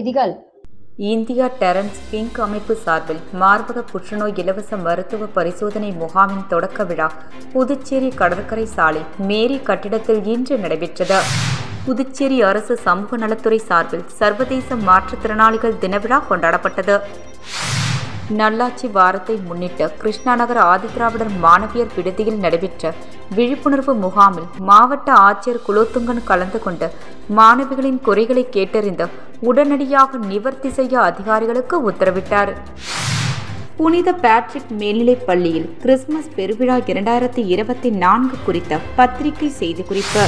செய்திகள். India Terrence pink அமைப்பு சார்பில் மார்பக புற்றுநோய் இலவச மருத்துவ பரிசோதனை முகாமின் தொடக்க விழா புதுச்சேரி கடற்கரை சாலை மேரி கட்டிடத்தில் இன்று நடைபெற்றது. புதுச்சேரி அரசு சமூக நலத்துறை சார்பில் சர்வதேச மாற்றுத்திறனாளிகள் தின விழா கொண்டாடப்பட்டது. நல்லாட்சி வாரத்தை முன்னிட்டு கிருஷ்ணா நகர் ஆதிதிராவிடர் மாணவியர் விடுதியில் நடைபெற்ற விழிப்புணர்வு முகாமில் மாவட்ட ஆட்சியர் குலோத்துங்கன் கலந்து கொண்டு மாணவிகளின் குறைகளை கேட்டறிந்து உடனடியாக நிவர்த்தி செய்ய அதிகாரிகளுக்கு உத்தரவிட்டார். புனித பேட்ரிக் மேல்நிலைப் பள்ளியில் கிறிஸ்துமஸ் பெருவிழா 2024 குறித்த பத்திரிகை செய்திக்குறிப்பு.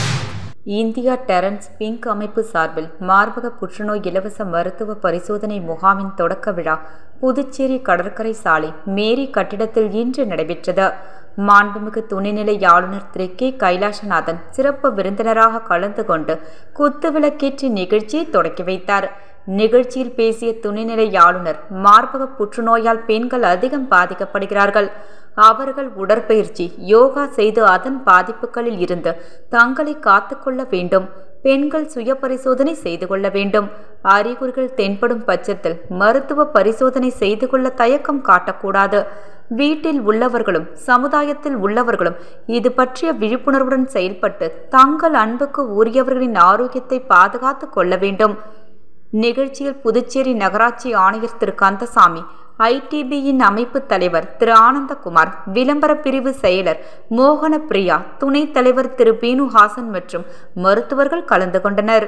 இந்தியா டெரன்ஸ் பிங்க் அமைப்பு சார்பில் மார்பக புற்றுநோய் இலவச மருத்துவ பரிசோதனை முகாமின் தொடக்க விழா புதுச்சேரி கடற்கரை சாலை மேரி கட்டிடத்தில் இன்று நடைபெற்றது. மாண்புமிகு துணைநிலை ஆளுநர் திரு கே கைலாசநாதன் சிறப்பு விருந்தினராக கலந்து கொண்டு குத்துவிளக்கேற்றி நிகழ்ச்சியை தொடக்கி வைத்தார். நிகழ்ச்சியில் பேசிய துணைநிலை ஆளுநர், மார்பக புற்றுநோயால் பெண்கள் அதிகம் பாதிக்கப்படுகிறார்கள். அவர்கள் உடற்பயிற்சி, யோகா செய்து அதன் பாதிப்புகளில் இருந்து தங்களை காத்துக்கொள்ள வேண்டும். பெண்கள் சுய பரிசோதனை செய்து கொள்ள வேண்டும். அறிகுறிகள் தென்படும் பட்சத்தில் மருத்துவ பரிசோதனை செய்து கொள்ள தயக்கம் காட்டக்கூடாது. வீட்டில் உள்ளவர்களும் சமுதாயத்தில் உள்ளவர்களும் இது பற்றிய விழிப்புணர்வுடன் செயல்பட்டு தங்கள் அன்புக்கு உரியவர்களின் ஆரோக்கியத்தை பாதுகாத்து கொள்ள வேண்டும். நிகழ்ச்சியில் புதுச்சேரி நகராட்சி ஆணையர் திரு கந்தசாமி, ஐடிபியின் அமைப்பு தலைவர் திரு ஆனந்தகுமார், விளம்பர பிரிவு செயலர் மோகன பிரியா, துணைத் தலைவர் திரு பீனுஹாசன் மற்றும் மருத்துவர்கள் கலந்து கொண்டனர்.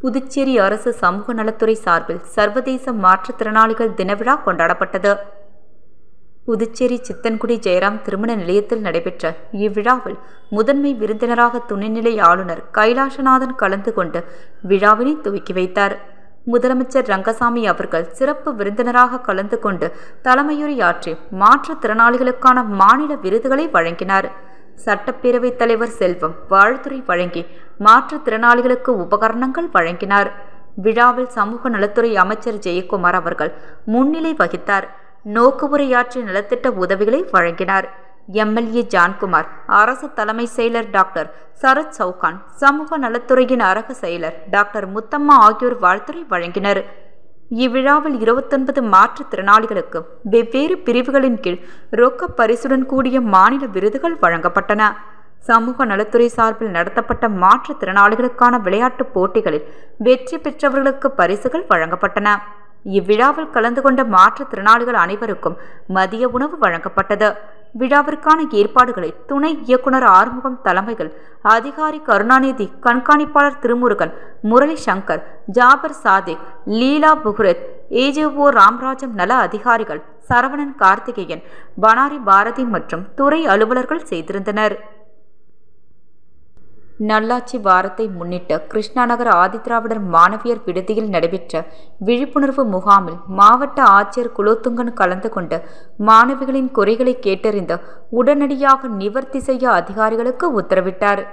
புதுச்சேரி அரசு சமூக நலத்துறை சார்பில் சர்வதேச மாற்றுத்திறனாளிகள் தின விழா கொண்டாடப்பட்டது. புதுச்சேரி சித்தன்குடி ஜெயராம் திருமண நிலையத்தில் நடைபெற்ற இவ்விழாவில் முதன்மை விருந்தினராக துணைநிலை ஆளுநர் கைலாசநாதன் கலந்து கொண்டு விழாவினை துவக்கி வைத்தார். முதலமைச்சர் ரங்கசாமி அவர்கள் சிறப்பு விருந்தினராக கலந்து கொண்டு தலைமையுரையாற்றி மாற்றுத்திறனாளிகளுக்கான மாநில விருதுகளை வழங்கினார். சட்டப்பேரவைத் தலைவர் செல்வம் வாழ்த்துரை வழங்கி மாற்றுத்திறனாளிகளுக்கு உபகரணங்கள் வழங்கினார். விழாவில் சமூக நலத்துறை அமைச்சர் ஜெயக்குமார் அவர்கள் முன்னிலை வகித்தார். நோக்கு உரையாற்றி நலத்திட்ட உதவிகளை வழங்கினார். எம்எல்ஏ ஜான்குமார், அரசு தலைமை செயலர் டாக்டர் சரத் சவுகான், சமூக நலத்துறையின் அரக செயலர் டாக்டர் முத்தம்மா ஆகியோர் வாழ்த்துரை வழங்கினர். இவ்விழாவில் 29 மாற்றுத்திறனாளிகளுக்கு வெவ்வேறு பிரிவுகளின் கீழ் ரொக்க பரிசுடன் கூடிய மாநில விருதுகள் வழங்கப்பட்டன. சமூக நலத்துறை சார்பில் நடத்தப்பட்ட மாற்றுத்திறனாளிகளுக்கான விளையாட்டுப் போட்டிகளில் வெற்றி பெற்றவர்களுக்கு பரிசுகள் வழங்கப்பட்டன. இவ்விழாவில் கலந்து கொண்ட மாற்றுத்திறனாளிகள் அனைவருக்கும் மதிய உணவு வழங்கப்பட்டது. விழாவிற்கான ஏற்பாடுகளை துணை இயக்குனர் ஆறுமுகம் தலைமையில் அதிகாரி கருணாநிதி, கண்காணிப்பாளர் திருமுருகன், முரளி சங்கர், ஜாபர் சாதிக், லீலா புகுரத், ஏஜேஓ ராம்ராஜம் நல அதிகாரிகள் சரவணன் கார்த்திகேயன், பனாரி பாரதி மற்றும் துறை அலுவலர்கள் செய்திருந்தனர். நல்லாட்சி வாரத்தை முன்னிட்டு கிருஷ்ணா நகர் ஆதிதிராவிடர் மாணவியர் விடுதியில் நடைபெற்ற விழிப்புணர்வு முகாமில் மாவட்ட ஆட்சியர் குலோத்துங்கன் கலந்து கொண்டு மாணவிகளின் குறைகளை கேட்டறிந்து உடனடியாக நிவர்த்தி செய்ய அதிகாரிகளுக்கு உத்தரவிட்டார்.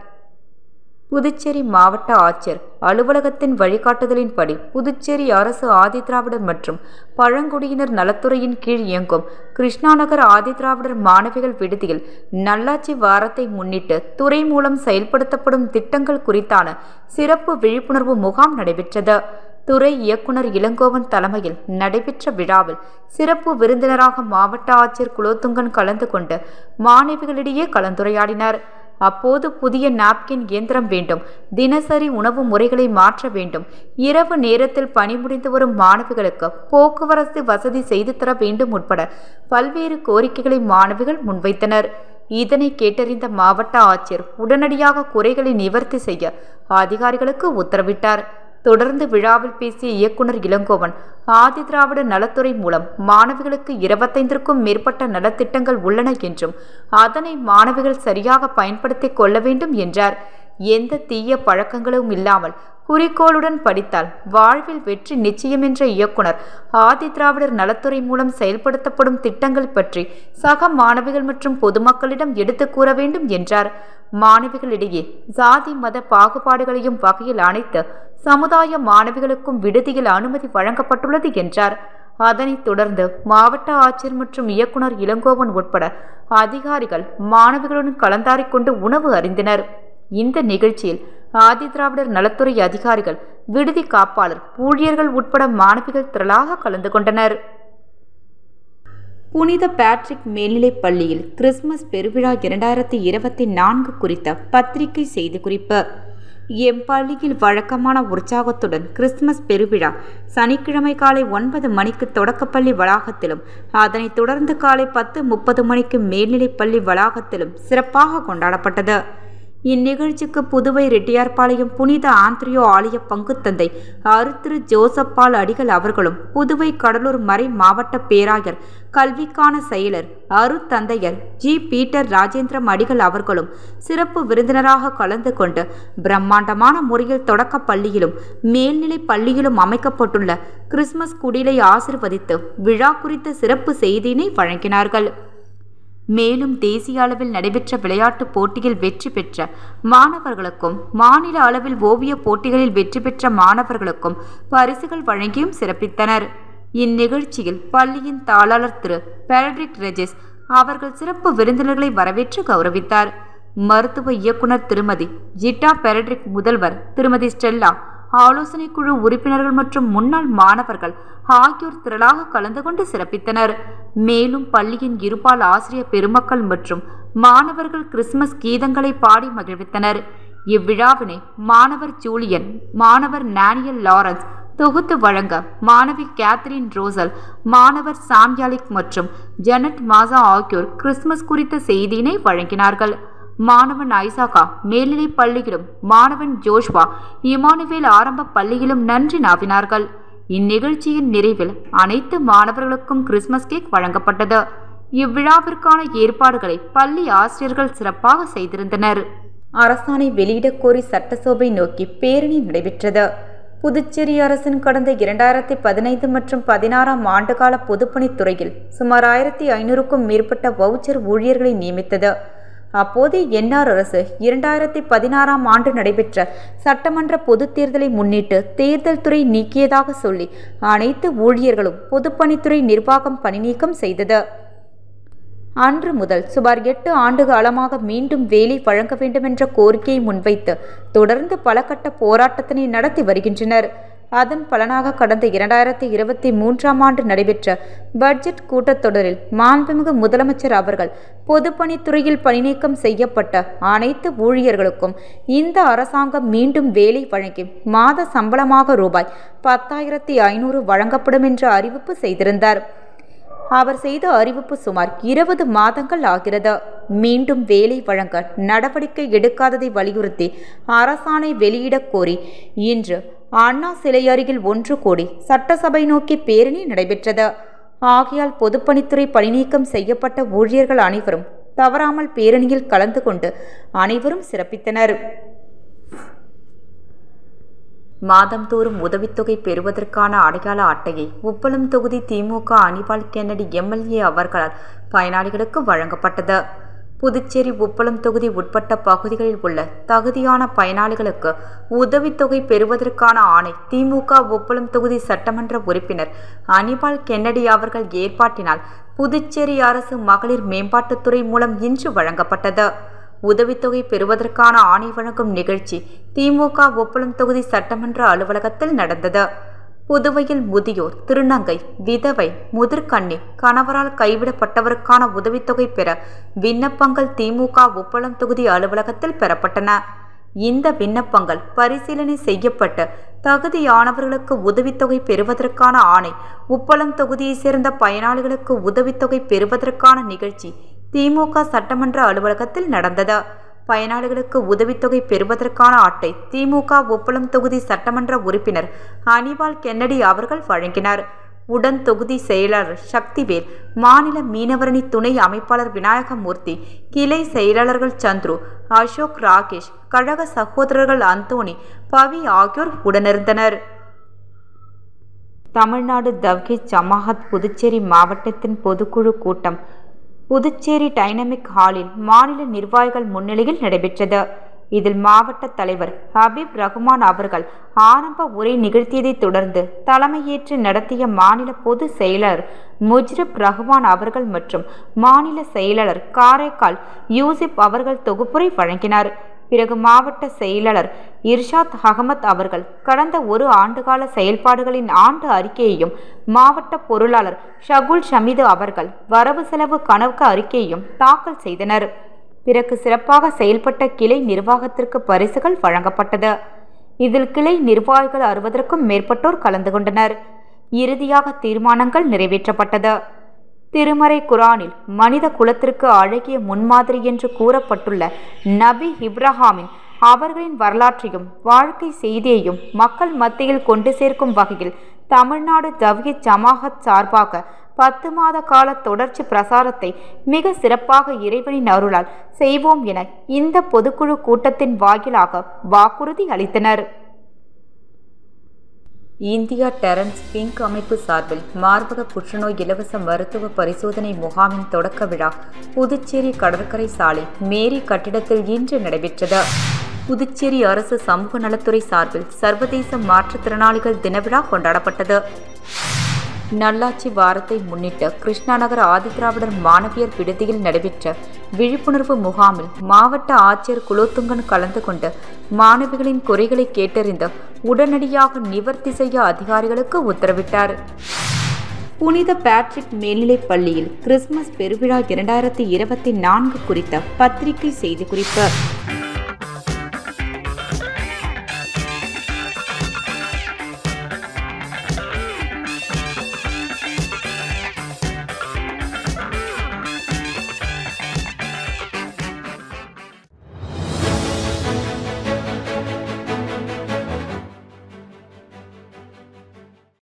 புதுச்சேரி மாவட்ட ஆட்சியர் அலுவலகத்தின் வழிகாட்டுதலின்படி புதுச்சேரி அரசு ஆதிதிராவிடர் மற்றும் பழங்குடியினர் நலத்துறையின் கீழ் இயங்கும் கிருஷ்ணா நகர் ஆதிதிராவிடர் மாணவிகள் விடுதியில் நல்லாட்சி வாரத்தை முன்னிட்டு துறை மூலம் செயல்படுத்தப்படும் திட்டங்கள் குறித்தான சிறப்பு விழிப்புணர்வு முகாம் நடைபெற்றது. துறை இயக்குனர் இளங்கோவன் தலைமையில் நடைபெற்ற விழாவில் சிறப்பு விருந்தினராக மாவட்ட ஆட்சியர் குலோத்துங்கன் கலந்து கொண்டு மாணவிகளிடையே கலந்துரையாடினார். அப்போது புதிய நாப்கின் இயந்திரம் வேண்டும், தினசரி உணவு முறைகளை மாற்ற வேண்டும், இரவு நேரத்தில் பணி முடிந்து வரும் மாணவிகளுக்கு போக்குவரத்து வசதி செய்து தர வேண்டும் உட்பட பல்வேறு கோரிக்கைகளை மாணவிகள் முன்வைத்தனர். இதனை கேட்டறிந்த மாவட்ட ஆட்சியர் உடனடியாக குறைகளை நிவர்த்தி செய்ய அதிகாரிகளுக்கு உத்தரவிட்டார். தொடர்ந்து விழாவில் பேசிய இயக்குனர் இளங்கோவன், ஆதிதிராவிட நலத்துறை மூலம் மாணவிகளுக்கு 25க்கும் மேற்பட்ட நலத்திட்டங்கள் உள்ளன என்றும் அதனை மாணவிகள் சரியாக பயன்படுத்திக் கொள்ள வேண்டும் என்றார். எந்த தீய பழக்கங்களும் இல்லாமல் குறிக்கோளுடன் படித்தால் வாழ்வில் வெற்றி நிச்சயம் என்ற இயக்குனர் ஆதிதிராவிடர் நலத்துறை மூலம் செயல்படுத்தப்படும் திட்டங்கள் பற்றி சக மாணவிகள் மற்றும் பொதுமக்களிடம் எடுத்துக் கூற வேண்டும் என்றார். மாணவிகளிடையே சாதி மத பாகுபாடுகளையும் வகையில் அனைத்து சமுதாய மாணவிகளுக்கும் விடுதியில் அனுமதி வழங்கப்பட்டுள்ளது என்றார். அதனைத் தொடர்ந்து மாவட்ட ஆட்சியர் மற்றும் இயக்குனர் இளங்கோவன் உட்பட அதிகாரிகள் மாணவிகளுடன் கலந்தாரிக்கொண்டு உணவு அருந்தினர். இந்த நிகழ்ச்சியில் ஆதிதிராவிடர் நலத்துறை அதிகாரிகள், விடுதி காப்பாளர், ஊழியர்கள் உட்பட மாணவிகள் திரளாக கலந்து கொண்டனர். புனித பேட்ரிக் மேல்நிலைப் பள்ளியில் கிறிஸ்துமஸ் பெருவிழா 2024 குறித்த பத்திரிகை செய்திக்குறிப்பு. எம் பள்ளியில் வழக்கமான உற்சாகத்துடன் கிறிஸ்துமஸ் பெருவிழா சனிக்கிழமை காலை 9 மணிக்கு தொடக்கப்பள்ளி வளாகத்திலும், அதனைத் தொடர்ந்து காலை 10:30 மணிக்கு மேல்நிலைப் பள்ளி வளாகத்திலும் சிறப்பாக கொண்டாடப்பட்டது. இந்நிகழ்ச்சிக்கு புதுவை ரெட்டியார்பாளையம் புனித ஆந்திரியோ ஆலய பங்குத்தந்தை அருத்திரு ஜோசப் பால் அடிகள் அவர்களும், புதுவை கடலூர் மறை மாவட்ட பேராயர் கல்விக்கான செயலர் அருத்தந்தையர் ஜி. பீட்டர் ராஜேந்திரம் அடிகள் அவர்களும் சிறப்பு விருந்தினராக கலந்து கொண்டு பிரம்மாண்டமான முறையில் தொடக்க பள்ளியிலும் மேல்நிலை பள்ளியிலும் அமைக்கப்பட்டுள்ள கிறிஸ்துமஸ் குடிலை ஆசிர்வதித்து விழா குறித்த சிறப்பு செய்தியினை வழங்கினார்கள். மேலும் தேசிய அளவில் நடைபெற்ற விளையாட்டுப் போட்டியில் வெற்றி பெற்ற மாணவர்களுக்கும், மாநில அளவில் ஓவியப் போட்டிகளில் வெற்றி பெற்ற மாணவர்களுக்கும் பரிசுகள் வழங்கியும் சிறப்பித்தனர். இந்நிகழ்ச்சியில் பள்ளியின் தாளாளர் திரு பெரட்ரிக் ரெஜிஸ் அவர்கள் சிறப்பு விருந்தினர்களை வரவேற்று கௌரவித்தார். மருத்துவ இயக்குனர் திருமதி ஜிட்டா பெரட்ரிக், முதல்வர் திருமதி ஸ்டெல்லா, ஆலோசனை குழு உறுப்பினர்கள் மற்றும் முன்னாள் மாணவர்கள் ஆகியோர் திரளாக கலந்து கொண்டு சிறப்பித்தனர். மேலும் பள்ளியின் இருபால் ஆசிரியர் பெருமக்கள் மற்றும் மாணவர்கள் கிறிஸ்துமஸ் கீதங்களை பாடி மகிழ்வித்தனர். இவ்விழாவினை மாணவர் ஜூலியன், மாணவர் நானியல் லாரன்ஸ் தொகுத்து வழங்க, மாணவி கேத்ரின் ரோசல், மாணவர் சாம்யாலிக் மற்றும் ஜெனட் மாசா ஆகியோர் கிறிஸ்துமஸ் குறித்த செய்தியினை வழங்கினார்கள். மாணவன் ஐசாகா மேல்நிலைப் பள்ளியிலும், மாணவன் ஜோஷ்வா இமானுவேல் ஆரம்ப பள்ளியிலும் நன்றி நாவினார்கள். இந்நிகழ்ச்சியின் நிறைவில் அனைத்து மாணவர்களுக்கும் கிறிஸ்துமஸ் கேக் வழங்கப்பட்டது. இவ்விழாவிற்கான ஏற்பாடுகளை பள்ளி ஆசிரியர்கள் சிறப்பாக செய்திருந்தனர். அரசாணை வெளியிடக் கோரி சட்டசபை நோக்கி பேரணி நடைபெற்றது. புதுச்சேரி அரசின் கடந்த 2015 மற்றும் 16ஆம் ஆண்டுகால பொதுப்பணித்துறையில் சுமார் 1500க்கும் மேற்பட்ட வவுச்சர் ஊழியர்களை நியமித்தது. அப்போதைய என்ஆர் அரசு 2016ஆம் ஆண்டு நடைபெற்ற சட்டமன்ற பொதுத் தேர்தலை முன்னிட்டு தேர்தல் துறை நீக்கியதாக சொல்லி அனைத்து ஊழியர்களும் பொதுப்பணித்துறை நிர்வாகம் பணி நீக்கம் செய்தது. அன்று முதல் சுமார் 8 ஆண்டு காலமாக மீண்டும் வேலை வழங்க வேண்டும் என்ற கோரிக்கையை முன்வைத்து தொடர்ந்து பல கட்ட போராட்டத்தினை நடத்தி வருகின்றனர். அதன் பலனாக கடந்த 2023ஆம் ஆண்டு நடைபெற்ற பட்ஜெட் கூட்டத்தொடரில் மாண்புமிகு முதலமைச்சர் அவர்கள் பொதுப்பணித்துறையில் பணிநீக்கம் செய்யப்பட்ட அனைத்து ஊழியர்களுக்கும் இந்த அரசாங்கம் மீண்டும் வேலை வழங்கி மாத சம்பளமாக ரூபாய் 10,500 வழங்கப்படும் என்று அறிவிப்பு செய்திருந்தார். அவர் செய்த அறிவிப்பு சுமார் 20 மாதங்கள் ஆகிறது. மீண்டும் வேலை வழங்க நடவடிக்கை எடுக்காததை வலியுறுத்தி அரசாணை வெளியிடக் கோரி இன்று அண்ணா சிலை அருகில் 1 கோடி சட்டசபை நோக்கி பேரணி நடைபெற்றது. ஆகையால் பொதுப்பணித்துறை பணிநீக்கம் செய்யப்பட்ட ஊழியர்கள் அனைவரும் தவறாமல் பேரணியில் கலந்து கொண்டு அனைவரும் சிறப்பித்தனர். மாதந்தோறும் உதவித்தொகை பெறுவதற்கான அடையாள அட்டையை உப்பளம் தொகுதி திமுக அனிபால் கென்னடி எம்எல்ஏ அவர்களால் பயனாளிகளுக்கு வழங்கப்பட்டது. புதுச்சேரி உப்பளம் தொகுதி உட்பட்ட பகுதிகளில் உள்ள தகுதியான பயனாளிகளுக்கு உதவித்தொகை பெறுவதற்கான ஆணை திமுக உப்பளம் தொகுதி சட்டமன்ற உறுப்பினர் அனிபால் கென்னடி அவர்கள் ஏற்பாட்டினால் புதுச்சேரி அரசு மகளிர் மேம்பாட்டுத்துறை மூலம் இன்று வழங்கப்பட்டது. உதவித்தொகை பெறுவதற்கான ஆணை வழங்கும் நிகழ்ச்சி திமுக உப்பளம் தொகுதி சட்டமன்ற அலுவலகத்தில் நடந்தது. புதுவையில் முதியோர், திருநங்கை, விதவை, முதிர்கன்னி, கணவரால் கைவிடப்பட்டவருக்கான உதவித்தொகை பெற விண்ணப்பங்கள் திமுக உப்பளம் தொகுதி அலுவலகத்தில் பெறப்பட்டன. இந்த விண்ணப்பங்கள் பரிசீலனை செய்யப்பட்டு தகுதியானவர்களுக்கு உதவித்தொகை பெறுவதற்கான ஆணை உப்பளம் தொகுதியைச் சேர்ந்த பயனாளிகளுக்கு உதவித்தொகை பெறுவதற்கான நிகழ்ச்சி திமுக சட்டமன்ற அலுவலகத்தில் நடந்தது. பயனாளிகளுக்கு உதவித்தொகை பெறுவதற்கான அட்டை திமுக உப்பளம் தொகுதி சட்டமன்ற உறுப்பினர் அனிபால் கென்னடி அவர்கள் வழங்கினார். உடன் தொகுதி செயலாளர் சக்திவேல், மாநில மீனவரணி துணை அமைப்பாளர் விநாயகமூர்த்தி, கிளை செயலாளர்கள் சந்துரு, அசோக், ராகேஷ், கழக சகோதரர்கள் அந்தோணி, பவி ஆகியோர் உடனிருந்தனர். தமிழ்நாடு தவ்ஹீத் ஜமாஅத் புதுச்சேரி மாவட்டத்தின் பொதுக்குழு கூட்டம் புதுச்சேரி டைனமிக் ஹாலில் மாநில நிர்வாகிகள் முன்னிலையில் நடைபெற்றது. இதில் மாவட்ட தலைவர் ஹபீப் ரகுமான் அவர்கள் ஆரம்ப உரை நிகழ்த்தியதைத் தொடர்ந்து தலைமையேற்று நடத்திய மாநில பொது செயலாளர் முஜ்ரிப் ரஹ்மான் அவர்கள் மற்றும் மாநில செயலாளர் காரைக்கால் யூசிப் அவர்கள் தொகுப்புரை வழங்கினார். பிறகு மாவட்ட செயலாளர் இர்ஷாத் அகமத் அவர்கள் கடந்த ஒரு ஆண்டுகால செயல்பாடுகளின் ஆண்டு அறிக்கையையும், மாவட்ட பொருளாளர் ஷகுல் ஷமீது அவர்கள் வரவு செலவு கணக்கு அறிக்கையையும் தாக்கல் செய்தனர். பிறகு சிறப்பாக செயல்பட்ட கிளை நிர்வாகத்திற்கு பரிசுகள் வழங்கப்பட்டது. இதில் கிளை நிர்வாகிகள் 60க்கும் மேற்பட்டோர் கலந்து கொண்டனர். இறுதியாக தீர்மானங்கள் நிறைவேற்றப்பட்டது. திருமறை குரானில் மனித குலத்திற்கு அழகிய முன்மாதிரி என்று கூறப்பட்டுள்ள நபி இப்ராஹிமின் அவர்களின் வரலாற்றையும் வாழ்க்கை செய்தியையும் மக்கள் மத்தியில் கொண்டு சேர்க்கும் வகையில் தமிழ்நாடு தவ்ஹீத் ஜமாஅத் சார்பாக 10 மாத கால தொடர்ச்சி பிரசாரத்தை மிக சிறப்பாக இறைவனின் அருளால் செய்வோம் என இந்த பொதுக்குழு கூட்டத்தின் வாயிலாக வாக்குறுதி அளித்தனர். இந்தியா டெரன்ஸ் பிங்க் அமைப்பு சார்பில் மார்பக புற்றுநோய் இலவச மருத்துவ பரிசோதனை முகாமின் தொடக்க விழா புதுச்சேரி கடற்கரை சாலை மேரி கட்டிடத்தில் இன்று நடைபெற்றது. புதுச்சேரி அரசு சமூக நலத்துறை சார்பில் சர்வதேச மாற்றுத்திறனாளிகள் தின விழா கொண்டாடப்பட்டது. நல்லாட்சி வாரத்தை முன்னிட்டு கிருஷ்ணாநகர் ஆதிதிராவிடர் மாணவியர் விடுதியில் நடைபெற்ற விழிப்புணர்வு முகாமில் மாவட்ட ஆட்சியர் குலோத்துங்கன் கலந்து கொண்டு மாணவிகளின் குறைகளை கேட்டறிந்து உடனடியாக நிவர்த்தி செய்ய அதிகாரிகளுக்கு உத்தரவிட்டார். புனித பேட்ரிக் மேல்நிலைப் பள்ளியில் கிறிஸ்துமஸ் பெருவிழா 2024 குறித்த பத்திரிகை செய்திக்குறிப்பு.